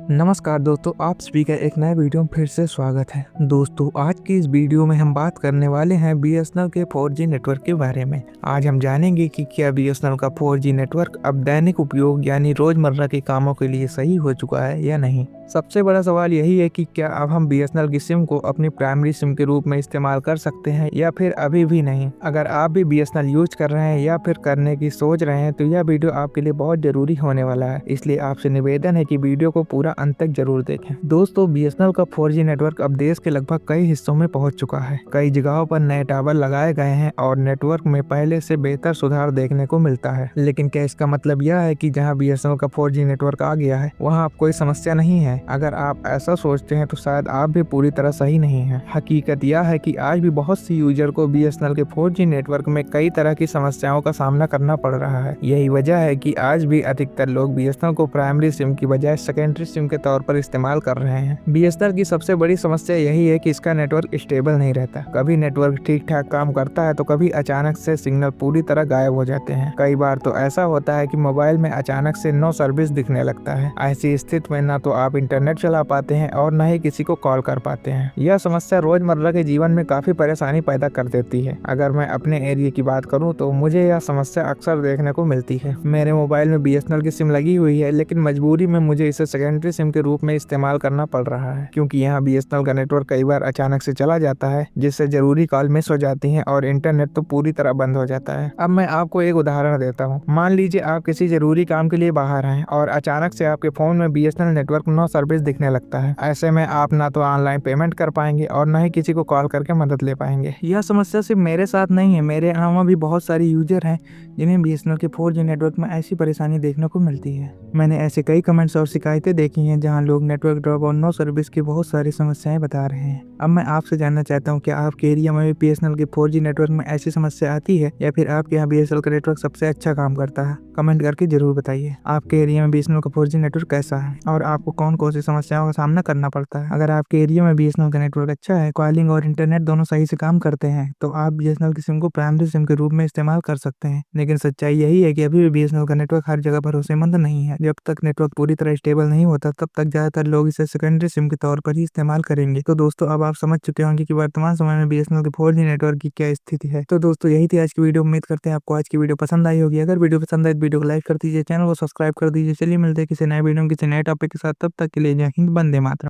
नमस्कार दोस्तों, आप सभी का एक नए वीडियो में फिर से स्वागत है। दोस्तों, आज की इस वीडियो में हम बात करने वाले हैं बीएसएनएल के 4G नेटवर्क के बारे में। आज हम जानेंगे कि क्या बीएसएनएल का 4G नेटवर्क अब दैनिक उपयोग यानी रोजमर्रा के कामों के लिए सही हो चुका है या नहीं। सबसे बड़ा सवाल यही है कि क्या अब हम बीएसएनएल की सिम को अपनी प्राइमरी सिम के रूप में इस्तेमाल कर सकते हैं या फिर अभी भी नहीं। अगर आप भी बीएसएनएल यूज कर रहे हैं या फिर करने की सोच रहे हैं तो यह वीडियो आपके लिए बहुत जरूरी होने वाला है, इसलिए आपसे निवेदन है कि वीडियो को पूरा अंत तक जरूर देखें। दोस्तों, बीएसएनएल का 4G नेटवर्क अब देश के लगभग कई हिस्सों में पहुंच चुका है। कई जगहों पर नए टावर लगाए गए हैं और नेटवर्क में पहले से बेहतर सुधार देखने को मिलता है। लेकिन क्या इसका मतलब यह है कि जहां बीएसएनएल का 4G नेटवर्क आ गया है वहां अब कोई समस्या नहीं है? अगर आप ऐसा सोचते हैं तो शायद आप भी पूरी तरह सही नहीं हैं। हकीकत यह है कि आज भी बहुत सी यूजर को बीएसएनएल के 4G नेटवर्क में कई तरह की समस्याओं का सामना करना पड़ रहा है। यही वजह है कि आज भी अधिकतर लोग बीएसएनएल को प्राइमरी सिम की बजाय सेकेंडरी सिम के तौर पर इस्तेमाल कर रहे हैं। बीएसएनएल की सबसे बड़ी समस्या यही है कि इसका नेटवर्क स्टेबल नहीं रहता। कभी नेटवर्क ठीक ठाक काम करता है तो कभी अचानक से सिग्नल पूरी तरह गायब हो जाते हैं। कई बार तो ऐसा होता है कि मोबाइल में अचानक से नो सर्विस दिखने लगता है। ऐसी स्थिति में ना तो आप इंटरनेट चला पाते हैं और न ही किसी को कॉल कर पाते हैं। यह समस्या रोजमर्रा के जीवन में काफी परेशानी पैदा कर देती है। अगर मैं अपने एरिया की बात करूं तो मुझे यह समस्या अक्सर देखने को मिलती है। मेरे मोबाइल में बीएसएनएल की सिम लगी हुई है, लेकिन मजबूरी में मुझे इसे सेकेंडरी सिम के रूप में इस्तेमाल करना पड़ रहा है, क्योंकि यहाँ बीएसएनएल का नेटवर्क कई बार अचानक से चला जाता है, जिससे जरूरी कॉल मिस हो जाती है और इंटरनेट तो पूरी तरह बंद हो जाता है। अब मैं आपको एक उदाहरण देता हूँ। मान लीजिए आप किसी जरूरी काम के लिए बाहर हैं और अचानक से आपके फोन में बीएसएनएल नेटवर्क नो सर्विस दिखने लगता है। ऐसे में आप ना तो ऑनलाइन पेमेंट कर पाएंगे और न ही किसी को कॉल करके मदद ले पाएंगे। यह समस्या सिर्फ मेरे साथ नहीं है, मेरे अलावा भी बहुत सारी यूजर हैं जिन्हें बीएसएनएल के 4G नेटवर्क में ऐसी परेशानी देखने को मिलती है। मैंने ऐसे कई कमेंट्स और शिकायतें देखी हैं जहां लोग नेटवर्क ड्रॉप और नो सर्विस की बहुत सारी समस्याएं बता रहे हैं। अब मैं आपसे जानना चाहता हूं, क्या आपके एरिया में भी बीएसएनएल के 4G नेटवर्क में ऐसी समस्या आती है या फिर आपके यहाँ बीएसएनएल का नेटवर्क सबसे अच्छा काम करता है? कमेंट करके जरूर बताइए। आपके एरिया में बीएसएनएल का 4G नेटवर्क कैसा है और आपको कौन कौन सी समस्याओं का सामना करना पड़ता है? अगर आपके एरिया में बीएसएनएल का नेटवर्क अच्छा है, कॉलिंग और इंटरनेट दोनों सही से काम करते हैं, तो आप बीएसएनएल की सिम को प्राइमरी सिम के रूप में इस्तेमाल कर सकते हैं। लेकिन सच्चाई यही है कि अभी भी बीएसएनएल का नेटवर्क हर जगह भरोसेमंद नहीं है। जब तक नेटवर्क पूरी तरह स्टेबल नहीं होता तब तक ज्यादातर लोग इसे सेकेंडरी सिम के तौर पर ही इस्तेमाल करेंगे। तो दोस्तों, अब आप समझ चुके होंगे कि वर्तमान समय में बीएसएनएल के 4G नेटवर्क की क्या स्थिति है। तो दोस्तों, यही थी आज की वीडियो। उम्मीद करते हैं आपको आज की वीडियो पसंद आई होगी। अगर वीडियो पसंद आए तो वीडियो को लाइक कर दीजिए, चैनल को सब्सक्राइब कर दीजिए। चलिए मिलते हैं किसी नए वीडियो किसी नए टॉपिक के साथ। तब तक के लिए जय हिंद, वंदे मातरम।